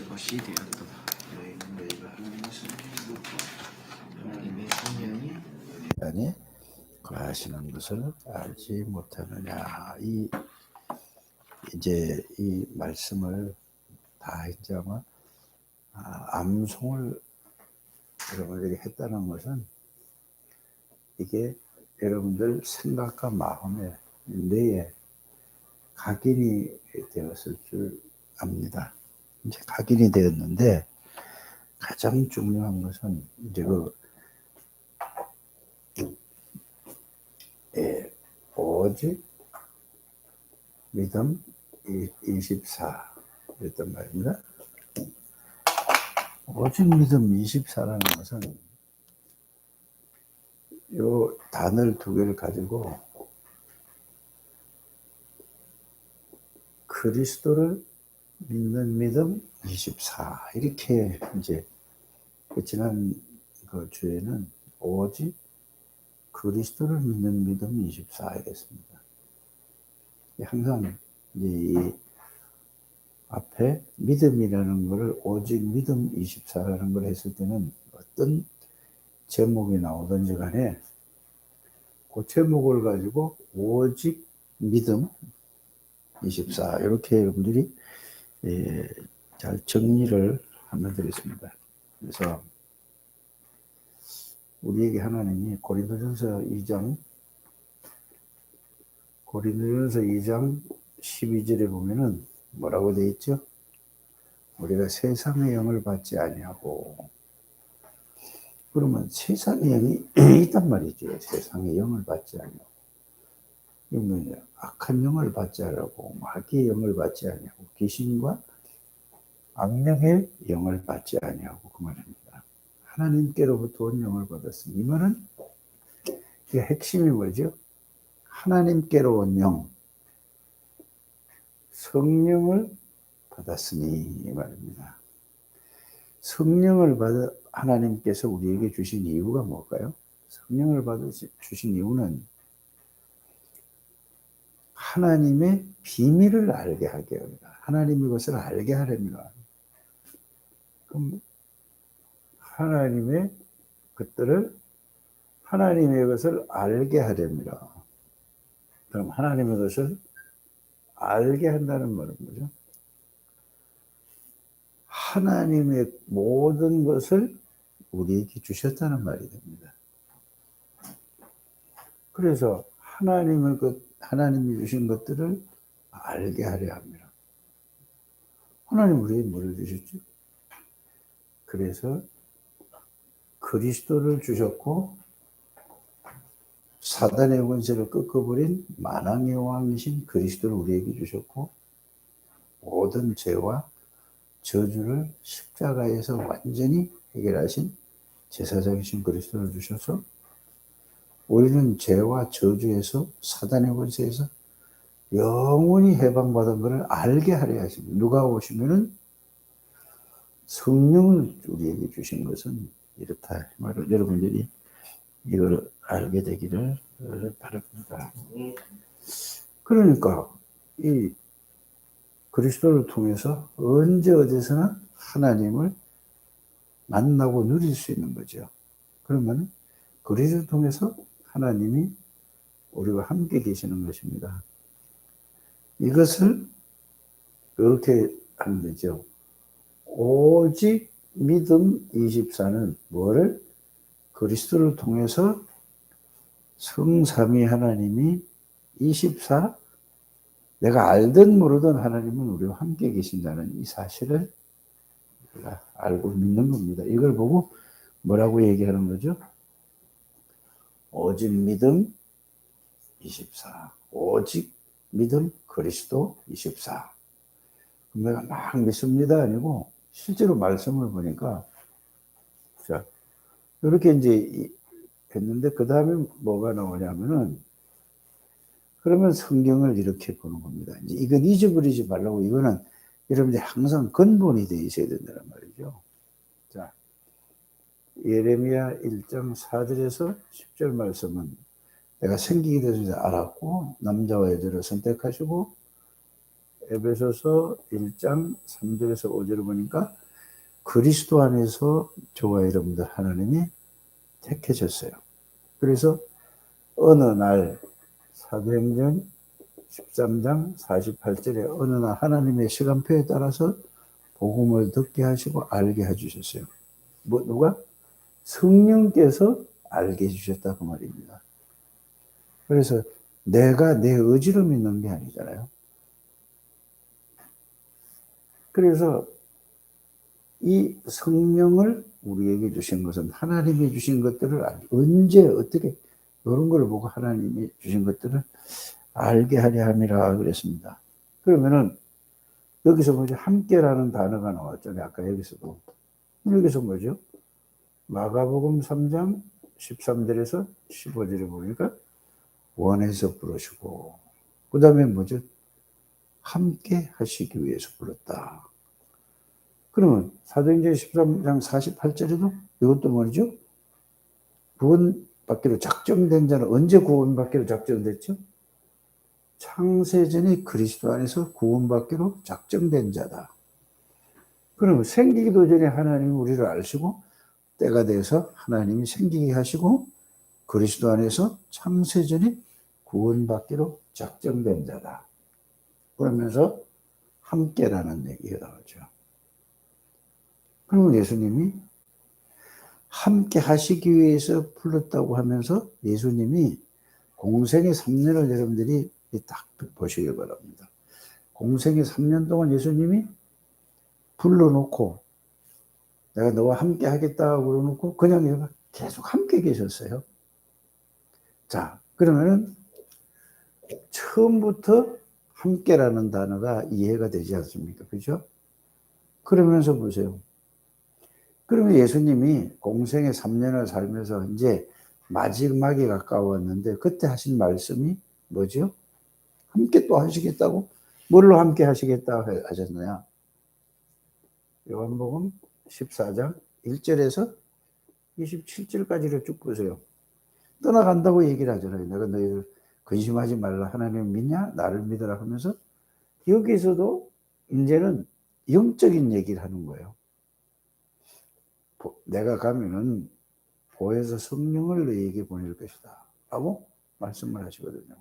것이 되었도다. 너희는 너희가 하나님의 성령이 듣고 하나님의 성령이 안에 거하시는 것을 알지 못하느냐. 이제 이 말씀을 다 이제 아마 암송을 여러분들이 했다는 것은 이게 여러분들 생각과 마음에 뇌에 각인이 되었을 줄 압니다. 이제 각인이 되었는데 가장 중요한 것은 이제 오직 믿음 24 이랬단 말입니다. 오직 믿음 24라는 것은 요 단을 두 개를 가지고 그리스도를 믿는 믿음 24 이렇게 이제 지난 그 주에는 오직 그리스도를 믿는 믿음 24 이랬습니다. 항상 이제 이 앞에 믿음이라는 것을 오직 믿음 24라는 걸 했을 때는 어떤 제목이 나오든지 간에 그 제목을 가지고 오직 믿음 24 이렇게 여러분들이 잘 정리를 하면 되겠습니다. 그래서 우리에게 하나님이 고린도전서 2장 12절에 보면은 뭐라고 되어 있죠? 우리가 세상의 영을 받지 아니하고, 그러면 세상의 영이 있단 말이죠. 세상의 영을 받지 아니하고, 이건 악한 영을 받지 않고, 마귀의 영을 받지 아니하고, 귀신과 악령의 영을 받지 아니하고 그 말입니다. 하나님께로부터 온 영을 받았으니, 이 말은 이 핵심이 뭐죠? 하나님께로 온 영, 성령을 받았으니 이 말입니다. 성령을 받아 하나님께서 우리에게 주신 이유가 뭘까요? 성령을 받아 주신 이유는 하나님의 비밀을 알게 하게 합니다. 하나님의 것을 알게 하렵니다. 그럼 하나님의 것을 알게 하렵니다. 그럼 하나님의 것을 알게 한다는 말은 뭐죠? 하나님의 모든 것을 우리에게 주셨다는 말이 됩니다. 그래서 하나님이 주신 것들을 알게 하려 합니다. 하나님 우리에게 뭐를 주셨죠? 그래서 그리스도를 주셨고 사단의 권세를 꺾어버린 만왕의 왕이신 그리스도를 우리에게 주셨고 모든 죄와 저주를 십자가에서 완전히 해결하신 제사장이신 그리스도를 주셔서 우리는 죄와 저주에서 사단의 권세에서 영원히 해방받은 것을 알게 하려 하십니다. 누가 오시면은 성령을 우리에게 주신 것은 이렇다. 말을 여러분들이 이걸 알게 되기를 바랍니다. 그러니까 이 그리스도를 통해서 언제 어디서나 하나님을 만나고 누릴 수 있는 거죠. 그러면 그리스도를 통해서 하나님이 우리와 함께 계시는 것입니다. 이것을 이렇게 하면 되죠. 오직 믿음 24는 뭐를? 그리스도를 통해서 성삼위 하나님이 24, 내가 알든 모르든 하나님은 우리와 함께 계신다는 이 사실을 우리가 알고 믿는 겁니다. 이걸 보고 뭐라고 얘기하는 거죠? 오직 믿음 24, 오직 믿음 그리스도 24. 내가 막 믿습니다 아니고 실제로 말씀을 보니까 자 이렇게 이제 했는데 그 다음에 뭐가 나오냐면은 그러면 성경을 이렇게 보는 겁니다. 이제 이건 잊어버리지 말라고. 이거는 여러분들이 항상 근본이 되어 있어야 된다는 말이죠. 자, 예레미야 1장 4절에서 10절 말씀은 내가 생기기 전에 알았고 남자와 여자를 선택하시고 에베소서 1장 3절에서 5절을 보니까 그리스도 안에서 저와 여러분들 하나님이 택해졌어요. 그래서 어느 날 사도행전 13장 48절에 어느 날 하나님의 시간표에 따라서 복음을 듣게 하시고 알게 해주셨어요. 누가? 성령께서 알게 해주셨다 그 말입니다. 그래서 내가 내 의지로 믿는 게 아니잖아요. 그래서 이 성령을 우리에게 주신 것은 하나님이 주신 것들을 언제 어떻게 이런 걸 보고 하나님이 주신 것들을 알게 하려 함이라 그랬습니다. 그러면은 여기서 뭐죠? 함께라는 단어가 나왔잖아요. 아까 여기서도. 여기서 뭐죠? 마가복음 3장 13절에서 15절에 보니까 원해서 부르시고 그 다음에 뭐죠? 함께 하시기 위해서 불렀다. 그러면 사도행전 13장 48절에도 이것도 뭐죠? 구원받기로 작정된 자는 언제 구원받기로 작정됐죠? 창세전에 그리스도 안에서 구원받기로 작정된 자다. 그러면 생기기도 전에 하나님이 우리를 아시고 때가 돼서 하나님이 생기게 하시고 그리스도 안에서 창세전에 구원받기로 작정된 자다. 그러면서 함께라는 얘기가 나오죠. 그러면 예수님이 함께 하시기 위해서 불렀다고 하면서 예수님이 공생의 3년을 여러분들이 딱 보시기 바랍니다. 공생의 3년 동안 예수님이 불러놓고 내가 너와 함께 하겠다고 그러놓고 그냥 계속 함께 계셨어요. 자, 그러면은 처음부터 함께라는 단어가 이해가 되지 않습니까? 그죠? 그러면서 보세요. 그러면 예수님이 공생의 3년을 살면서 이제 마지막에 가까웠는데 그때 하신 말씀이 뭐죠? 함께 또 하시겠다고? 뭘로 함께 하시겠다 하셨나요? 요한복음 14장 1절에서 27절까지를 쭉 보세요. 떠나간다고 얘기를 하잖아요. 내가 너희들 근심하지 말라. 하나님 믿냐? 나를 믿으라 하면서 여기서도 이제는 영적인 얘기를 하는 거예요. 내가 가면은 보혜사 성령을 너희에게 보낼 것이다 라고 말씀을 하시거든요.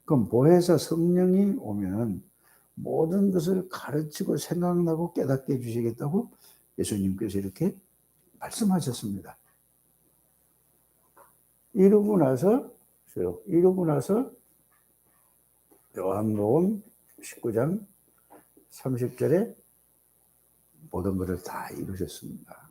그럼 보혜사 성령이 오면 모든 것을 가르치고 생각나고 깨닫게 해주시겠다고 예수님께서 이렇게 말씀하셨습니다. 이러고 나서 요한복음 19장 30절에 모든 것을 다 이루셨습니다.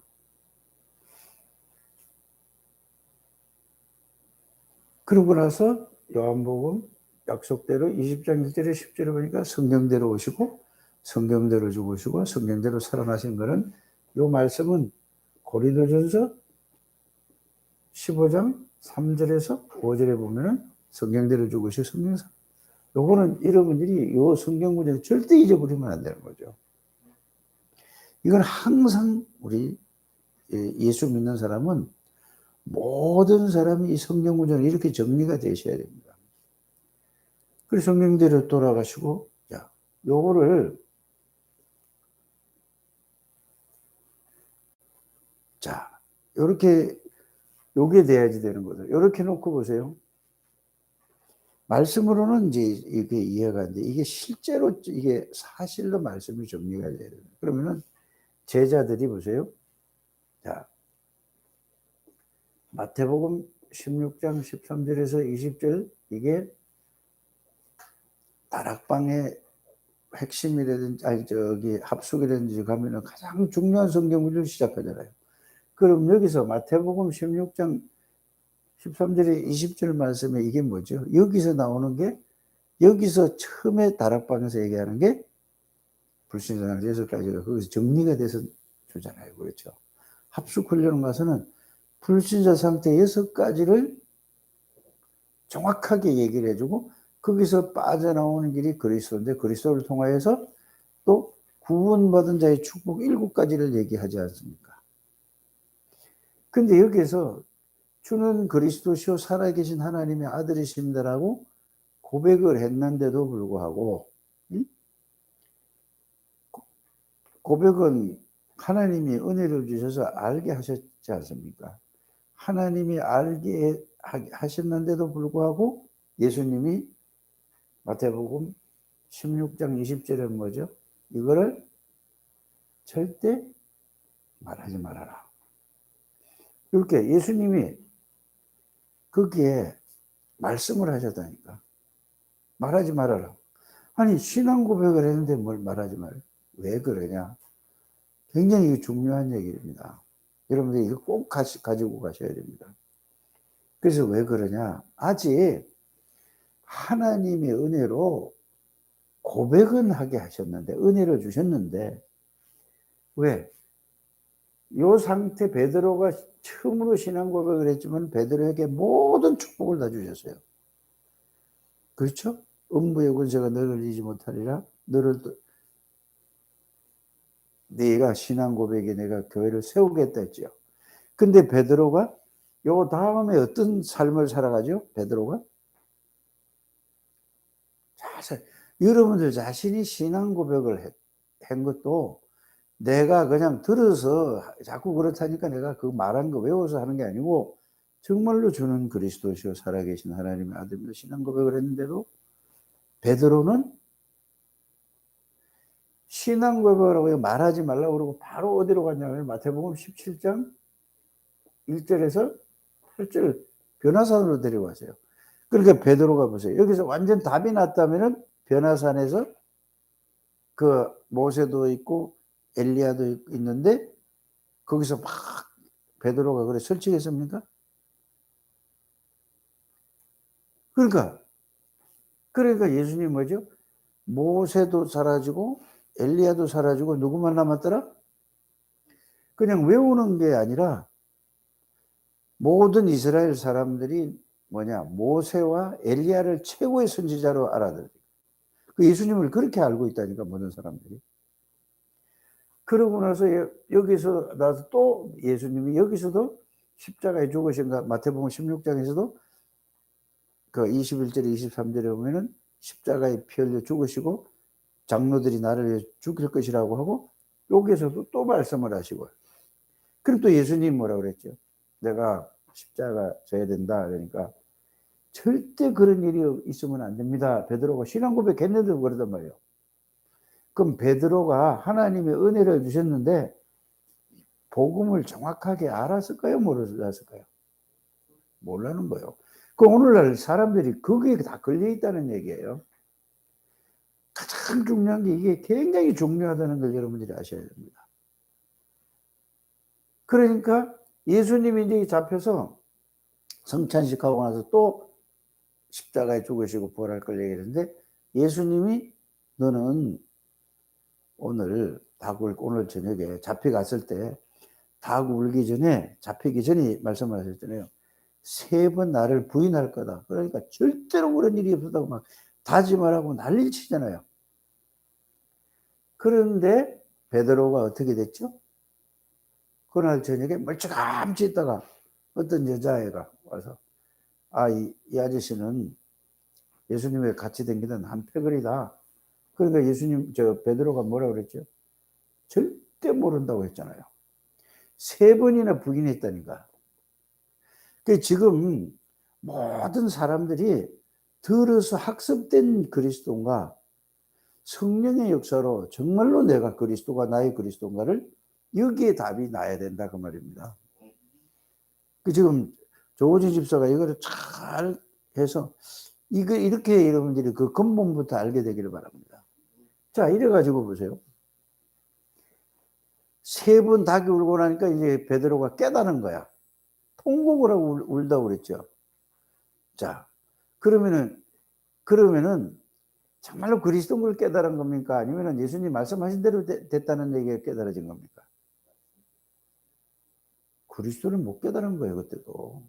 그러고 나서 요한복음 약속대로 20장 1절에 10절에 보니까 성경대로 오시고 성경대로 죽으시고 성경대로 살아나신 것은 이 말씀은 고린도전서 15장 3절에서 5절에 보면은 성경대로 죽으시고 성경사. 요거는 여러분들이 요 성경 구절을 절대 잊어버리면 안 되는 거죠. 이건 항상 우리 예수 믿는 사람은 모든 사람이 이 성경 구절은 이렇게 정리가 되셔야 됩니다. 그래서 성경대로 돌아가시고, 자, 요거를, 자, 요렇게, 요게 돼야지 되는 거죠. 요렇게 놓고 보세요. 말씀으로는 이제 이게 이해가 안 돼. 이게 실제로, 이게 사실로 말씀이 정리가 돼야 돼요. 그러면은 제자들이 보세요. 자, 마태복음 16장 13절에서 20절, 이게 다락방의 핵심이라든지, 합숙이라든지 가면은 가장 중요한 성경 구절을 시작하잖아요. 그럼 여기서 마태복음 16장 13절에 20절 말씀에 이게 뭐죠? 여기서 나오는 게, 여기서 처음에 다락방에서 얘기하는 게 불신자나 6가지가 거기서 정리가 돼서 주잖아요. 그렇죠? 합숙훈련 가서는 불신자 상태 6가지를 정확하게 얘기를 해주고 거기서 빠져나오는 길이 그리스도인데 그리스도를 통하여서 또 구원받은 자의 축복 7가지를 얘기하지 않습니까? 근데 여기에서 주는 그리스도시요 살아계신 하나님의 아들이십니다라고 고백을 했는데도 불구하고 고백은 하나님이 은혜를 주셔서 알게 하셨지 않습니까? 하나님이 알게 하셨는데도 불구하고 예수님이 마태복음 16장 20절에 뭐죠? 이거를 절대 말하지 말아라. 이렇게 예수님이 거기에 말씀을 하셨다니까. 말하지 말아라. 아니 신앙 고백을 했는데 뭘 말하지 말아요? 왜 그러냐? 굉장히 중요한 얘기입니다. 여러분들 이거 꼭 가지고 가셔야 됩니다. 그래서 왜 그러냐? 아직 하나님의 은혜로 고백은 하게 하셨는데, 은혜를 주셨는데, 왜? 요 상태 베드로가 처음으로 신앙 고백을 했지만 베드로에게 모든 축복을 다 주셨어요. 그렇죠? 음부의 권세가 너를 이기지 못하리라. 네가 신앙 고백에 내가 교회를 세우겠다 했죠. 근데 베드로가 요 다음에 어떤 삶을 살아가죠? 베드로가? 여러분들 자신이 신앙 고백을 한 것도 내가 그냥 들어서 자꾸 그렇다니까 내가 그 말한 거 외워서 하는 게 아니고 정말로 주는 그리스도시요 살아계신 하나님의 아들로 신앙 고백을 했는데도 베드로는 신앙 고백을 하고 말하지 말라고 그러고 바로 어디로 갔냐면 마태복음 17장 1절에서 8절 변화산으로 데려가세요. 그러니까 베드로가 보세요. 여기서 완전 답이 났다면은 변화산에서 그 모세도 있고 엘리야도 있는데 거기서 막 베드로가 그래 설치겠습니까? 그러니까 예수님 뭐죠? 모세도 사라지고 엘리야도 사라지고 누구만 남았더라? 그냥 외우는 게 아니라 모든 이스라엘 사람들이 모세와 엘리야를 최고의 선지자로 알아들어요. 그 예수님을 그렇게 알고 있다니까 모든 사람들이. 그러고 나서 여기서 나서 또 예수님이 여기서도 십자가에 죽으신가 마태복음 16장에서도 그 21절에 23절에 보면은 십자가에 피 흘려 죽으시고 장로들이 나를 죽일 것이라고 하고 여기서도 또 말씀을 하시고 그럼 또 예수님 뭐라고 그랬죠? 내가 십자가 져야 된다. 그러니까 절대 그런 일이 있으면 안 됩니다. 베드로가 신앙 고백했는데도 그러단 말이에요. 그럼 베드로가 하나님의 은혜를 주셨는데 복음을 정확하게 알았을까요? 몰랐을까요? 몰라는 거예요. 그 오늘날 사람들이 거기에 다 걸려 있다는 얘기예요. 가장 중요한 게 이게 굉장히 중요하다는 걸 여러분들이 아셔야 됩니다. 그러니까 예수님이 이제 잡혀서 성찬식하고 나서 또 십자가에 죽으시고 부활할 걸 얘기했는데 예수님이 너는 오늘 저녁에 잡혀갔을 때 닭 울기 전에 잡히기 전에 말씀을 하셨잖아요. 3번 나를 부인할 거다. 그러니까 절대로 그런 일이 없었다고 막 다짐하라고 난리를 치잖아요. 그런데 베드로가 어떻게 됐죠? 그날 저녁에 멀찌감치 있다가 어떤 여자애가 와서 이 아저씨는 예수님과 같이 다니던 한 패거리다. 그러니까 베드로가 뭐라 그랬죠? 절대 모른다고 했잖아요. 3번이나 부인했다니까. 지금 모든 사람들이 들어서 학습된 그리스도인가 성령의 역사로 정말로 내가 그리스도가 나의 그리스도인가를 여기에 답이 나야 된다 그 말입니다. 지금 조호진 집사가 이거를 잘 해서 이렇게 여러분들이 그 근본부터 알게 되기를 바랍니다. 자, 이래가지고 보세요. 3번 닭이 울고 나니까 이제 베드로가 깨달은 거야. 통곡을 하고 울다고 그랬죠. 자, 그러면은 정말로 그리스도를 깨달은 겁니까? 아니면 예수님 말씀하신 대로 됐다는 얘기가 깨달아진 겁니까? 그리스도를 못 깨달은 거예요, 그때도.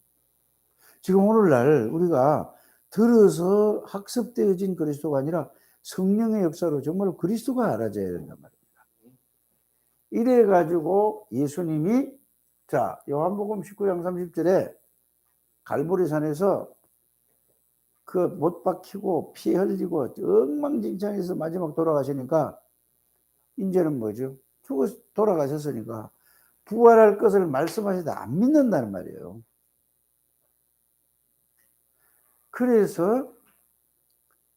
지금 오늘날 우리가 들어서 학습되어진 그리스도가 아니라 성령의 역사로 정말로 그리스도가 알아져야 된단 말입니다. 이래가지고 예수님이 요한복음 19장 30절에 갈보리산에서 그 못 박히고 피 흘리고 엉망진창에서 마지막 돌아가시니까 이제는 뭐죠? 돌아가셨으니까 부활할 것을 말씀하시다 안 믿는다는 말이에요. 그래서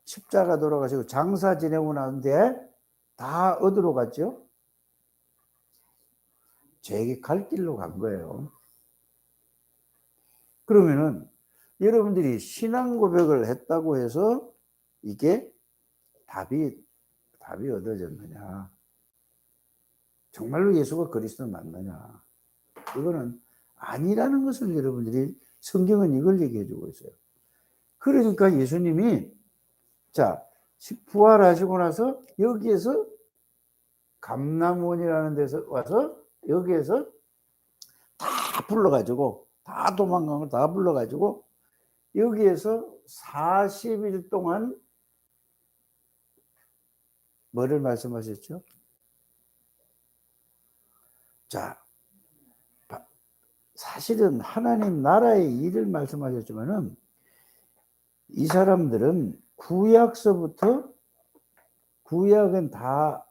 십자가 돌아가시고 장사 지내고 난 뒤에 다 어디로 갔죠? 제게 갈 길로 간 거예요. 그러면은 여러분들이 신앙 고백을 했다고 해서 이게 답이 얻어졌느냐? 정말로 예수가 그리스도 맞느냐? 이거는 아니라는 것을 여러분들이 성경은 이걸 얘기해 주고 있어요. 그러니까 예수님이 자, 부활하시고 나서 여기에서 감람원이라는 데서 와서 여기에서 다 불러가지고 다 도망간 걸 다 불러가지고 여기에서 40일 동안 뭐를 말씀하셨죠? 자, 사실은 하나님 나라의 일을 말씀하셨지만은 이 사람들은 구약은 다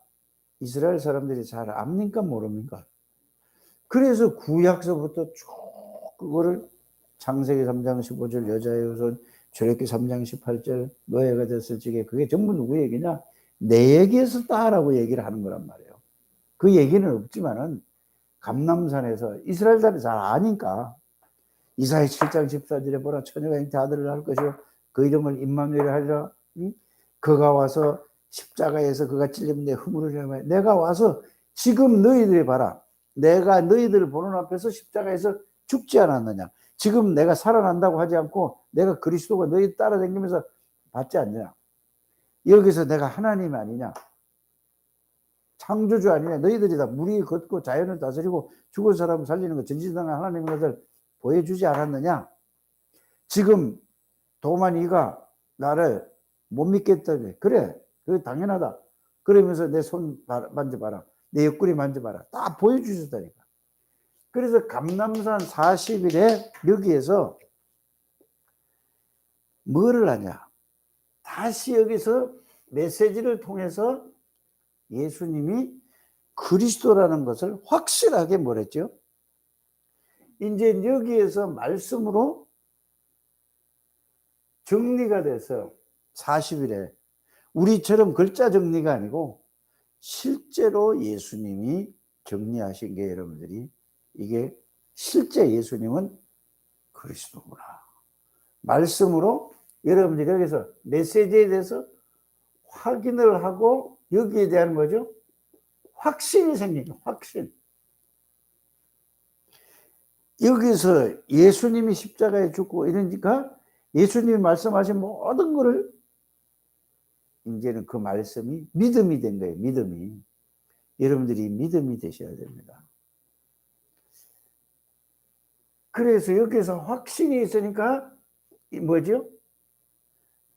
이스라엘 사람들이 잘 압니까 모릅니까? 그래서 구약서부터 쭉 그거를 창세기 3장 15절 여자의 후손, 출애굽기 3장 18절 노예가 됐을 적에 그게 전부 누구 얘기냐? 내 얘기에서 따라고 얘기를 하는 거란 말이에요. 그 얘기는 없지만은 감람산에서 이스라엘 사람이 잘 아니까 이사야 7장 14절에 보라 처녀가 잉태 아들을 낳을 것이요 그 이름을 임마누엘 하리라. 그가 와서 십자가에서 그가 찔림 내 허물을 해마. 내가 와서 지금 너희들이 봐라. 내가 너희들을 보는 앞에서 십자가에서 죽지 않았느냐. 지금 내가 살아난다고 하지 않고 내가 그리스도가 너희 따라다니면서 받지 않느냐. 여기서 내가 하나님 아니냐. 창조주 아니냐. 너희들이 다 물이 걷고 자연을 다스리고 죽은 사람을 살리는 것 전지전능한 하나님인 것을 보여주지 않았느냐. 지금 도만이가 나를 못 믿겠다니. 그래, 그게 당연하다. 그러면서 내 손 만져봐라. 내 옆구리 만져봐라. 다 보여주셨다니까. 그래서 감람산 40일에 여기에서 뭐를 하냐. 다시 여기서 메시지를 통해서 예수님이 그리스도라는 것을 확실하게 뭐랬죠? 이제 여기에서 말씀으로 정리가 돼서 40일에 우리처럼 글자 정리가 아니고 실제로 예수님이 정리하신 게 여러분들이 이게 실제 예수님은 그리스도구나. 말씀으로 여러분들이 여기서 메시지에 대해서 확인을 하고 여기에 대한 뭐죠? 확신이 생기죠. 확신. 여기서 예수님이 십자가에 죽고 이러니까 예수님이 말씀하신 모든 것을 이제는 그 말씀이 믿음이 된 거예요. 믿음이. 여러분들이 믿음이 되셔야 됩니다. 그래서 여기서 확신이 있으니까 뭐죠?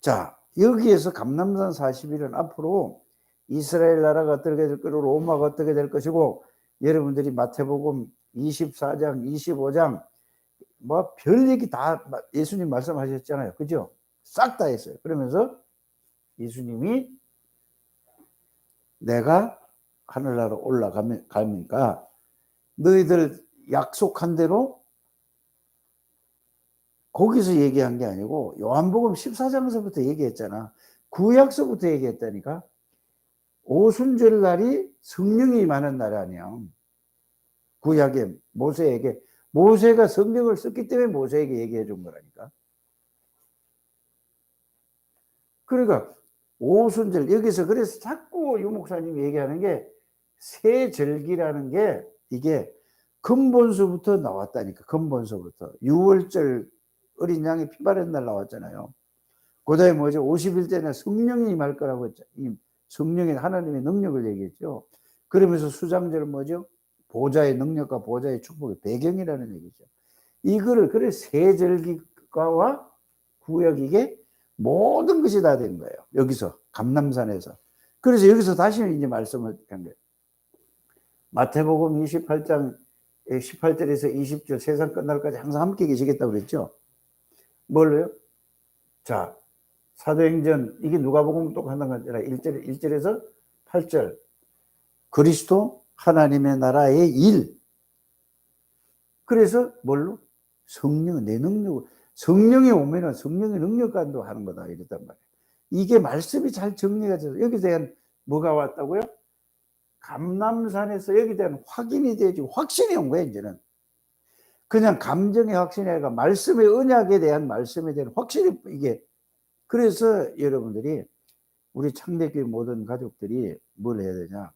자, 여기에서 감람산 40일은 앞으로 이스라엘 나라가 어떻게 될 것이고 로마가 어떻게 될 것이고 여러분들이 마태복음 24장, 25장 뭐 별 얘기 다 예수님 말씀하셨잖아요. 그죠? 싹 다 했어요. 그러면서 예수님이 내가 하늘나라로 올라가니까 너희들 약속한 대로 거기서 얘기한 게 아니고 요한복음 14장에서부터 얘기했잖아. 구약서부터 얘기했다니까. 오순절 날이 성령이 임하는 날 아니야. 구약에 모세에게 모세가 성령을 썼기 때문에 모세에게 얘기해 준 거라니까. 그러니까 오순절 여기서 그래서 자꾸 유 목사님이 얘기하는 게 세절기라는 게 이게 근본서부터 나왔다니까. 근본서부터 6월절 어린 양이 피 바른 날 나왔잖아요. 그다음에 뭐죠? 50일째는 성령이 임할 거라고 했죠. 성령의 하나님의 능력을 얘기했죠. 그러면서 수장절은 뭐죠? 보좌의 능력과 보좌의 축복의 배경이라는 얘기죠. 이거를 그래 세절기가와 구약 이게 모든 것이 다 된 거예요. 여기서 감람산에서. 그래서 여기서 다시 이제 말씀을 한 거예요. 마태복음 28장 18절에서 20절 세상 끝날까지 항상 함께 계시겠다고 그랬죠. 뭘로요? 자, 사도행전 이게 누가복음 똑같은 건 아니라 1절에서 8절 그리스도 하나님의 나라의 일. 그래서 뭘로? 성령, 내 능력, 성령이 오면은 성령의 능력간도 하는 거다 이랬단 말이에요. 이게 말씀이 잘 정리가 돼서 여기에 대한 뭐가 왔다고요? 감람산에서 여기에 대한 확인이 되지 확신이 온 거예요. 이제는 그냥 감정의 확신이 아니라 말씀의 언약에 대한 말씀에 대한 확신이 이게. 그래서 여러분들이 우리 창대교회 모든 가족들이 뭘 해야 되냐?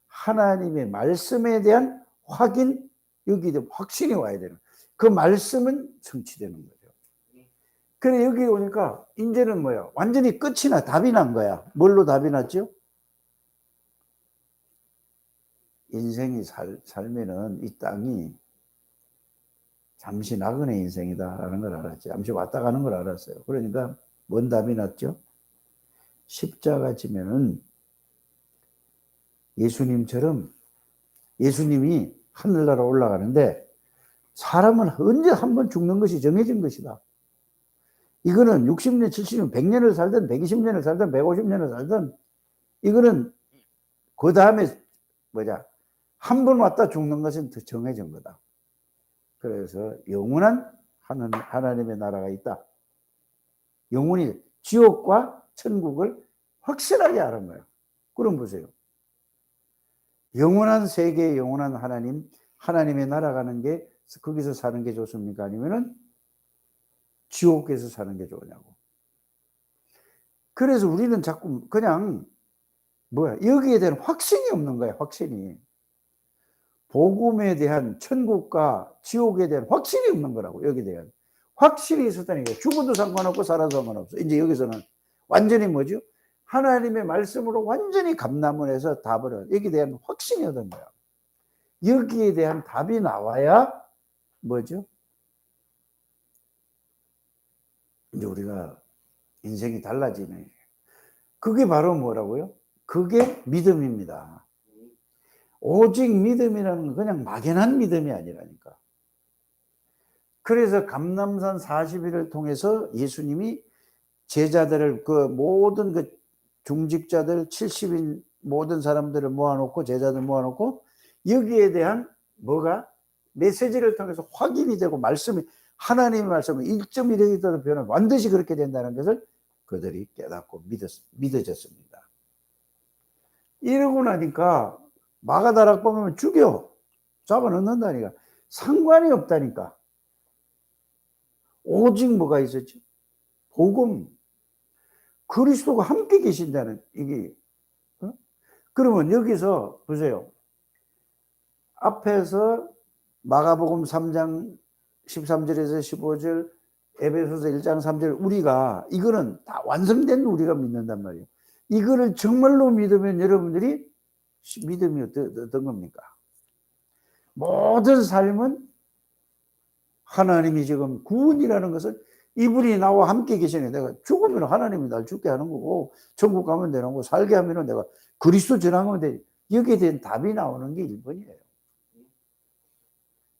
하나님의 말씀에 대한 확인, 여기에 확신이 와야 되는. 그 말씀은 성취되는 거죠. 그래 여기 오니까 이제는 뭐야? 완전히 끝이 나, 답이 난 거야. 뭘로 답이 났죠? 인생이 살면은 이 땅이 잠시 나그네 인생이다라는 걸 알았지. 잠시 왔다 가는 걸 알았어요. 그러니까 뭔 답이 났죠? 십자가 지면은 예수님처럼 예수님이 하늘나라 올라가는데 사람은 언제 한 번 죽는 것이 정해진 것이다. 이거는 60년, 70년, 100년을 살든 120년을 살든 150년을 살든 이거는 그 다음에 뭐냐 한 번 왔다 죽는 것은 더 정해진 거다. 그래서 영원한 하나님의 나라가 있다. 영원히 지옥과 천국을 확실하게 아는 거예요. 그럼 보세요. 영원한 세계, 영원한 하나님, 하나님의 나라 가는 게 거기서 사는 게 좋습니까? 아니면은 지옥에서 사는 게 좋으냐고. 그래서 우리는 자꾸 그냥 뭐야 여기에 대한 확신이 없는 거야. 확신이. 복음에 대한 천국과 지옥에 대한 확신이 없는 거라고. 여기에 대한 확실히 있었다니까. 죽어도 상관없고 살아도 상관없어. 이제 여기서는 완전히 뭐죠? 하나님의 말씀으로 완전히 감남을 해서 답을 여기에 대한 확신이 얻은 거야. 여기에 대한 답이 나와야 뭐죠? 이제 우리가 인생이 달라지네. 그게 바로 뭐라고요? 그게 믿음입니다. 오직 믿음이라는 건 그냥 막연한 믿음이 아니라니까. 그래서 감람산 40일을 통해서 예수님이 제자들을 그 모든 그 중직자들 70인 모든 사람들을 모아놓고 제자들 모아놓고 여기에 대한 뭐가 메시지를 통해서 확인이 되고 말씀이 하나님의 말씀은 1.1획이라도 변하면 반드시 그렇게 된다는 것을 그들이 깨닫고 믿어졌습니다. 이러고 나니까 마가다락 보면 죽여 잡아넣는다니까. 상관이 없다니까. 오직 뭐가 있었지? 복음. 그리스도가 함께 계신다는 이게. 그러면 여기서 보세요. 앞에서 마가복음 3장 13절에서 15절, 에베소서 1장 3절 우리가 이거는 다 완성된 우리가 믿는단 말이에요. 이거를 정말로 믿으면 여러분들이 믿음이 어떤 겁니까? 모든 삶은 하나님이 지금 구원이라는 것은 이분이 나와 함께 계시네. 내가 죽으면 하나님이 날 죽게 하는 거고 천국 가면 되는 거고 살게 하면 내가 그리스도 전하면 돼. 여기에 대한 답이 나오는 게 1번이에요.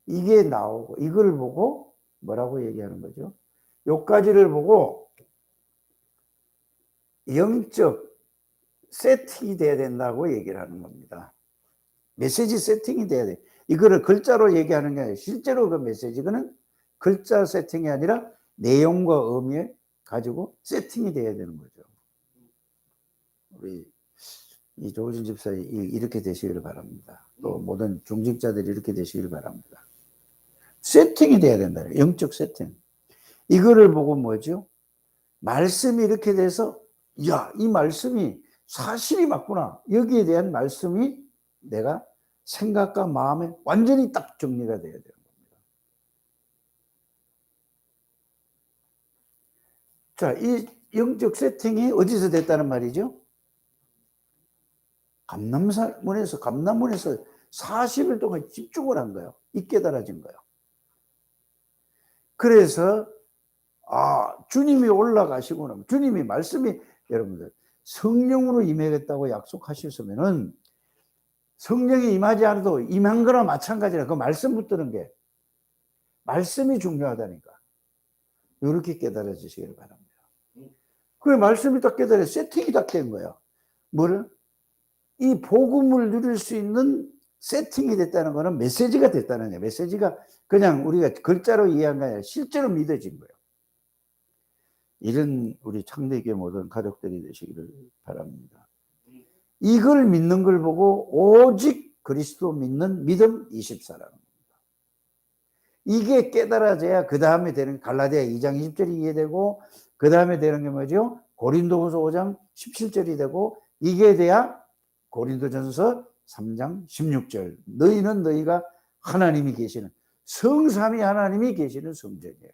이게 나오고 이걸 보고 뭐라고 얘기하는 거죠? 요까지를 보고 영적 세팅이 돼야 된다고 얘기를 하는 겁니다. 메시지 세팅이 돼야 돼. 이거를 글자로 얘기하는 게 아니라 실제로 그 메시지는 글자 세팅이 아니라 내용과 의미에 가지고 세팅이 돼야 되는 거죠. 우리 이 조진 집사님 이렇게 되시기를 바랍니다. 또 모든 중직자들이 이렇게 되시기를 바랍니다. 세팅이 돼야 된다. 영적 세팅. 이거를 보고 뭐죠? 말씀이 이렇게 돼서 야, 이 말씀이 사실이 맞구나. 여기에 대한 말씀이 내가 생각과 마음에 완전히 딱 정리가 돼야 되는 겁니다. 자, 이 영적 세팅이 어디서 됐다는 말이죠? 감람문에서 40일 동안 집중을 한 거예요. 이 깨달아진 거예요. 그래서 주님이 올라가시고 나면 주님이 말씀이 여러분들 성령으로 임하겠다고 약속하셨으면은 성령이 임하지 않아도 임한 거나 마찬가지라 그 말씀 붙드는 게 말씀이 중요하다니까. 이렇게 깨달아지시길 바랍니다. 그 말씀이 딱 세팅이 딱 된 거야. 뭐를? 이 복음을 누릴 수 있는 세팅이 됐다는 거는 메시지가 됐다는 거예요. 메시지가 그냥 우리가 글자로 이해한 게 아니라 실제로 믿어진 거예요. 이런 우리 창대교회 모든 가족들이 되시기를 바랍니다. 이걸 믿는 걸 보고 오직 그리스도 믿는 믿음 24라는 겁니다. 이게 깨달아져야 그 다음에 되는 갈라디아 2장 20절이 이해되고 그 다음에 되는 게 뭐죠? 고린도후서 5장 17절이 되고 이게 돼야 고린도전서 3장 16절. 너희는 너희가 하나님이 계시는 성삼위 하나님이 계시는 성전이에요.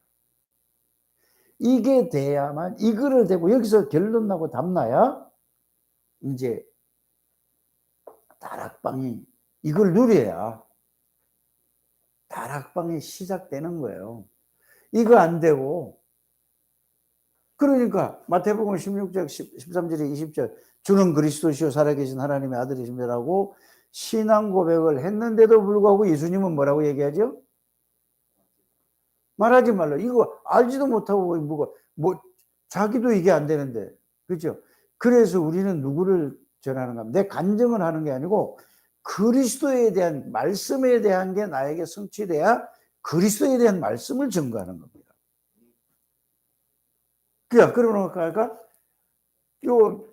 이게 돼야만 이거를 되고 여기서 결론 나고 답 나야 이제 다락방이 이걸 누려야 다락방이 시작되는 거예요. 이거 안 되고 그러니까 마태복음 16장 13절에 20절 주는 그리스도시요 살아계신 하나님의 아들이심이라고 신앙 고백을 했는데도 불구하고 예수님은 뭐라고 얘기하죠? 말하지 말라. 이거 알지도 못하고 뭐 자기도 이게 안 되는데 그렇죠? 그래서 우리는 누구를 전하는가? 내 간증을 하는 게 아니고 그리스도에 대한 말씀에 대한 게 나에게 성취돼야 그리스도에 대한 말씀을 증거하는 겁니다. 그러니까 요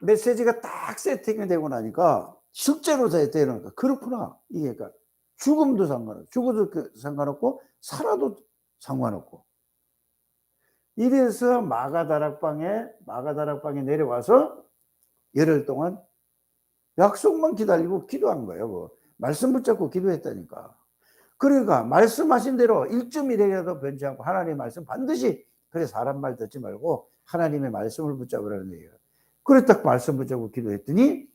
메시지가 딱 세팅이 되고 나니까 실제로 되는 거 그렇구나. 이게 그러니까 죽음도 상관없고 죽어도 상관없고 살아도 상관없고 이래서 마가다락방에 내려와서 열흘 동안 약속만 기다리고 기도한 거예요. 뭐. 말씀 붙잡고 기도했다니까. 그러니까 말씀하신 대로 1.1핵이라도 변치 않고 하나님의 말씀 반드시 그래 사람 말 듣지 말고 하나님의 말씀을 붙잡으라는 얘기예요. 그래 딱 말씀 붙잡고 기도했더니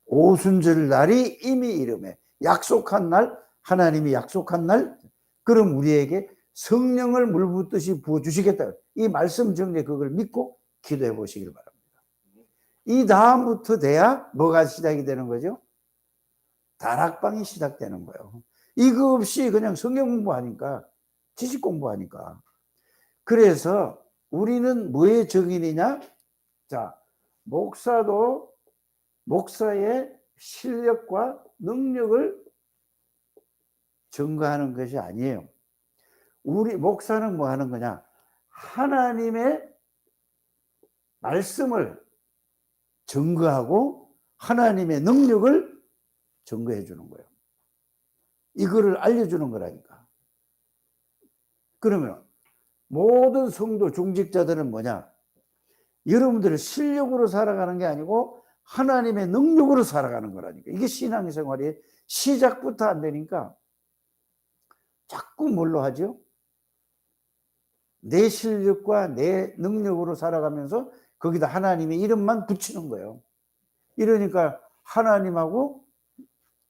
오순절 날이 이미 이름에 약속한 날 하나님이 약속한 날 그럼 우리에게 성령을 물 붓듯이 부어주시겠다. 이 말씀 정리에 그걸 믿고 기도해 보시길 바랍니다. 이 다음부터 돼야 뭐가 시작이 되는 거죠? 다락방이 시작되는 거예요. 이거 없이 그냥 성경 공부하니까 지식 공부하니까 그래서 우리는 뭐의 증인이냐? 자, 목사의 실력과 능력을 증거하는 것이 아니에요. 우리 목사는 뭐 하는 거냐? 하나님의 말씀을 증거하고 하나님의 능력을 증거해 주는 거예요. 이거를 알려주는 거라니까. 그러면 모든 성도 중직자들은 뭐냐? 여러분들의 실력으로 살아가는 게 아니고 하나님의 능력으로 살아가는 거라니까. 이게 신앙생활이 시작부터 안 되니까 자꾸 뭘로 하죠? 내 실력과 내 능력으로 살아가면서 거기다 하나님의 이름만 붙이는 거예요. 이러니까 하나님하고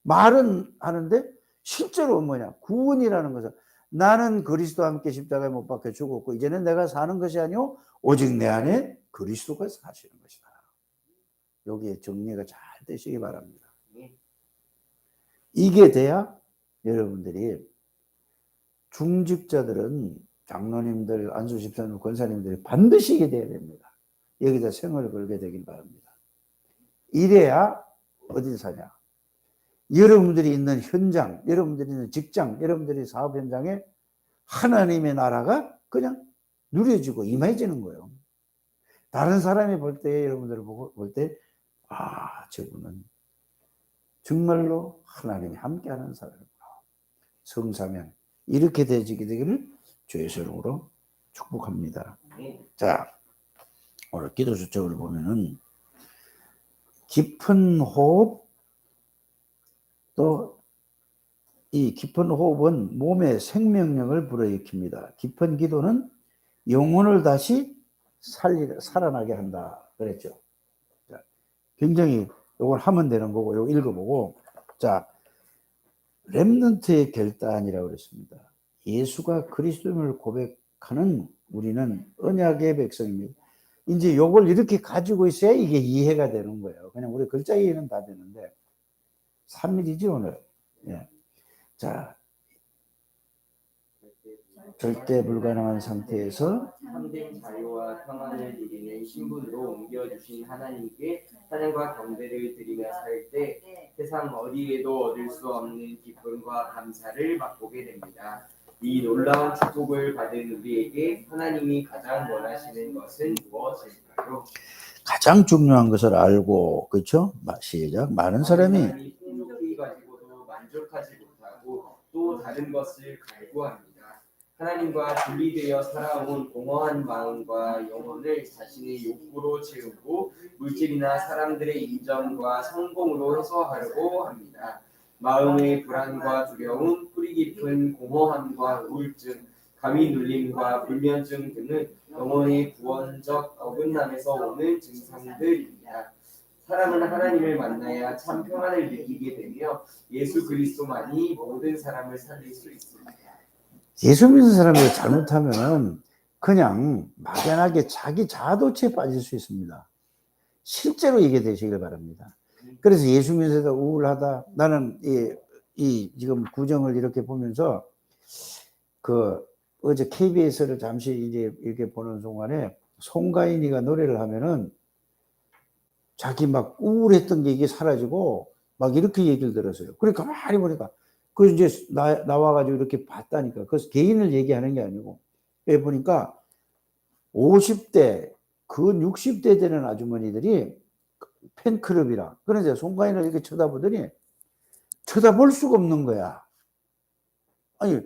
말은 하는데 실제로 뭐냐? 구원이라는 것은 나는 그리스도와 함께 십자가에 못 박혀 죽었고 이제는 내가 사는 것이 아니오 오직 내 안에 그리스도가 사시는 것이다. 여기에 정리가 잘 되시기 바랍니다. 이게 돼야 여러분들이 중직자들은 장로님들, 안수집사님, 권사님들이 반드시 이게 돼야 됩니다. 여기다 생을 걸게 되길 바랍니다. 이래야 어디 사냐? 여러분들이 있는 현장, 여러분들이 있는 직장, 여러분들이 사업 현장에 하나님의 나라가 그냥 누려지고 임해지는 거예요. 다른 사람이 볼 때, 여러분들을 볼 때, 아, 저분은 정말로 하나님이 함께하는 사람이구나. 성사면 이렇게 되기를 주의 이름으로 축복합니다. 자, 오늘 기도 수첩을 보면은 깊은 호흡, 또 이 깊은 호흡은 몸의 생명력을 불어일으킵니다. 깊은 기도는 영혼을 다시 살아나게 한다 그랬죠. 자, 굉장히 이걸 하면 되는 거고 이거 읽어보고 자 렘넌트의 결단이라고 그랬습니다. 예수가 그리스도임을 고백하는 우리는 언약의 백성입니다. 이제 요걸 이렇게 가지고 있어야 이게 이해가 되는 거예요. 그냥 우리 글자 이해는 다 되는데 3일이지 오늘. 예. 자 절대 불가능한 상태에서 참된 자유와 평안을 누리는 신분으로 옮겨주신 하나님께 찬양과 경배를 드리며 살 때 세상 어디에도 얻을 수 없는 기쁨과 감사를 맛보게 됩니다. 이 놀라운 축복을 받은 우리에게 하나님이 가장 원하시는 것은 무엇일까요? 가장 중요한 것을 알고, 그렇죠? 시작. 많은 사람이 풍족히 가지고도 만족하지 못하고 또 다른 것을 갈구합니다. 하나님과 분리되어 살아온 공허한 마음과 영혼을 자신의 욕구로 채우고 물질이나 사람들의 인정과 성공으로 해소하려고 합니다. 마음의 불안과 두려움, 뿌리 깊은 공허함과 우울증, 감위 눌림과 불면증 등은 영혼의 구원적 어긋남에서 오는 증상들입니다. 사람은 하나님을 만나야 참 평안을 느끼게 되며 예수 그리스도만이 모든 사람을 살릴 수 있습니다. 예수 믿는 사람이 잘못하면 그냥 막연하게 자기 자아도취에 빠질 수 있습니다. 실제로 이게 되시길 바랍니다. 그래서 예수 믿으면서 우울하다. 나는 이 지금 구정을 이렇게 보면서 어제 KBS를 잠시 이제 이렇게 보는 순간에 송가인이가 노래를 하면은 자기 막 우울했던 게 이게 사라지고 막 이렇게 얘기를 들었어요. 그러니까 가만히 보니까 그 이제 나와가지고 이렇게 봤다니까. 그래서 개인을 얘기하는 게 아니고 보니까 50대, 그 60대 되는 아주머니들이 팬클럽이라. 그래서 송가인을 이렇게 쳐다보더니 쳐다볼 수가 없는 거야. 아니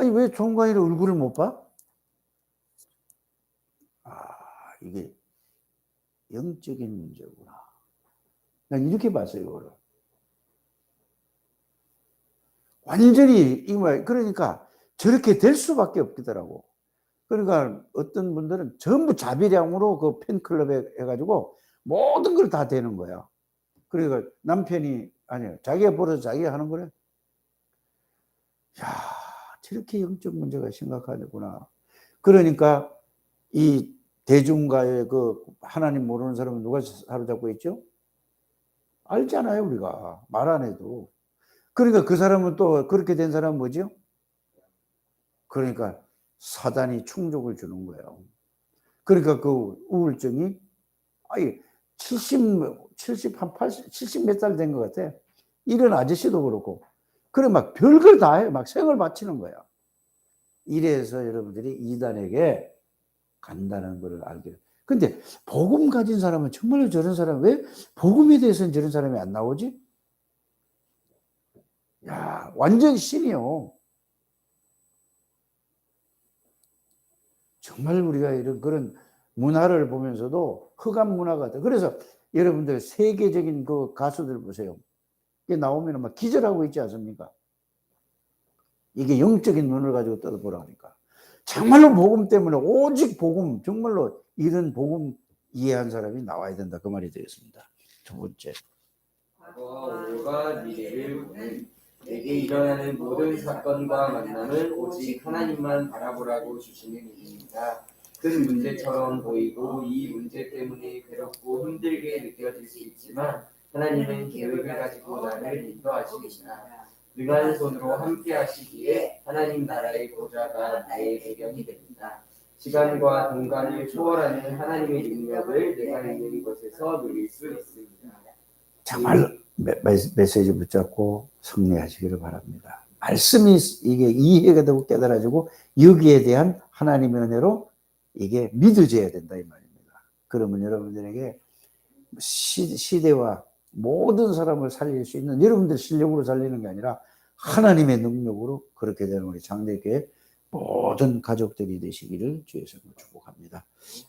왜 송가인의 얼굴을 못 봐? 이게 영적인 문제구나. 난 이렇게 봤어요, 이거를. 완전히, 그러니까 저렇게 될 수밖에 없더라고. 그러니까 어떤 분들은 전부 자비량으로 그 팬클럽에 해가지고 모든 걸 다 되는 거야. 그러니까 남편이, 아니요, 자기가 벌어서 자기가 하는 거래. 야, 저렇게 영적 문제가 심각하구나. 그러니까 이 대중가의 그 하나님 모르는 사람은 누가 사로잡고 있죠? 알잖아요, 우리가. 말 안 해도. 그러니까 그 사람은 또 그렇게 된 사람은 뭐죠? 그러니까 사단이 충족을 주는 거예요. 그러니까 그 우울증이 70 몇 살 된 것 같아. 이런 아저씨도 그렇고. 그래 막 별걸 다 해. 막 생을 바치는 거야. 이래서 여러분들이 이단에게 간다는 걸 알게. 근데 복음 가진 사람은 정말로 저런 사람, 왜 복음에 대해서는 저런 사람이 안 나오지? 야, 완전 신이요. 정말 우리가 이런 그런 문화를 보면서도 흑암 문화가 돼. 그래서 여러분들 세계적인 그 가수들 보세요. 이게 나오면 막 기절하고 있지 않습니까? 이게 영적인 눈을 가지고 떠보라니까. 정말로 복음 때문에 오직 복음, 정말로 이런 복음 이해한 사람이 나와야 된다. 그 말이 되겠습니다. 두 번째. 과거와 오늘과 미래를 보는 내게 일어나는 모든 사건과 만남은 오직 하나님만 바라보라고 주시는 일입니다. 큰 문제처럼 보이고 이 문제 때문에 괴롭고 힘들게 느껴질 수 있지만 하나님은 계획을 가지고 나를 인도하십니다. 능한 손으로 함께 하시기에 하나님 나라의 보좌가 나의 배경이 됩니다. 시간과 공간을 초월하는 하나님의 능력을 내가 있는 곳에서 누릴 수 있습니다. 정말 메시지 붙잡고 승리하시기를 바랍니다. 말씀이 이게 이해가 되고 깨달아지고 여기에 대한 하나님의 은혜로 이게 믿어져야 된다 이 말입니다. 그러면 여러분들에게 시대와 모든 사람을 살릴 수 있는 여러분들 실력으로 살리는 게 아니라 하나님의 능력으로 그렇게 되는 우리 장대교회 모든 가족들이 되시기를 주의 이름으로 축복합니다.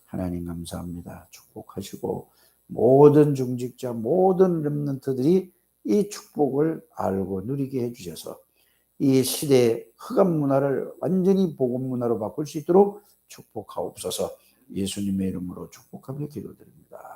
하나님 감사합니다. 축복하시고 모든 중직자 모든 렘넌트들이 이 축복을 알고 누리게 해주셔서 이 시대의 흑암 문화를 완전히 복음 문화로 바꿀 수 있도록 축복하옵소서. 예수님의 이름으로 축복하며 기도드립니다.